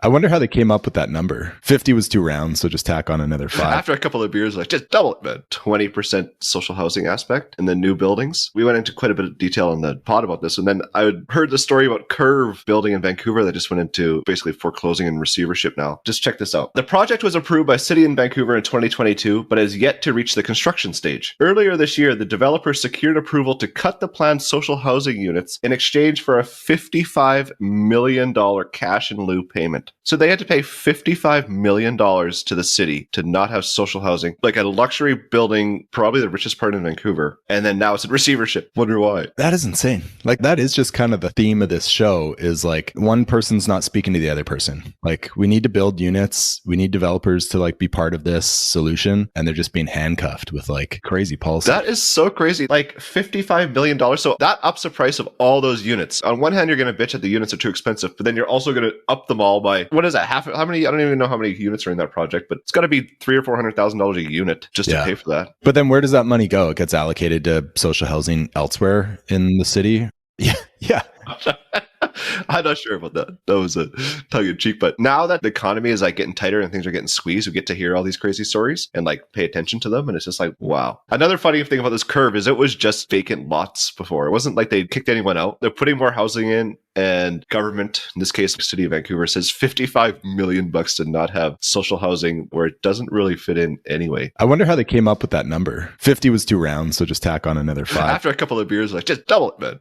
I wonder how they came up with that number. 50 was too round, so just tack on another 5. After a couple of beers, like, just double it, man. 20% social housing aspect in the new buildings. We went into quite a bit of detail in the pod about this. And then I had heard the story about Curve building in Vancouver that just went into basically foreclosing and receivership now. Just check this out. The project was approved by City in Vancouver in 2022, but has yet to reach the construction stage. Earlier this year, the developer secured approval to cut the planned social housing units in exchange for a $55 million cash in lieu payment. So they had to pay $55 million to the city to not have social housing, like a luxury building, probably the richest part in Vancouver. And then now it's in receivership. Wonder why. That is insane. Like, that is just kind of the theme of this show is like one person's not speaking to the other person. Like, we need to build units. We need developers to like be part of this solution. And they're just being handcuffed with like crazy policy. That is so crazy. Like $55 million. So that ups the price of all those units. On one hand, you're going to bitch that the units are too expensive, but then you're also going to up them all by, what is that? How many? I don't even know how many units are in that project, but it's got to be $300,000 or $400,000 a unit just to pay for that. But then where does that money go? It gets allocated to social housing elsewhere in the city. Yeah. Yeah. I'm not sure about that. That was a tongue in cheek. But now that the economy is like getting tighter and things are getting squeezed, we get to hear all these crazy stories and like pay attention to them. And it's just like, wow. Another funny thing about this Curve is it was just vacant lots before. It wasn't like they kicked anyone out. They're putting more housing in, and government, in this case, the City of Vancouver, says $55 million to not have social housing where it doesn't really fit in anyway. I wonder how they came up with that number. 50 was too round, so just tack on another 5. After a couple of beers, like, just double it, man.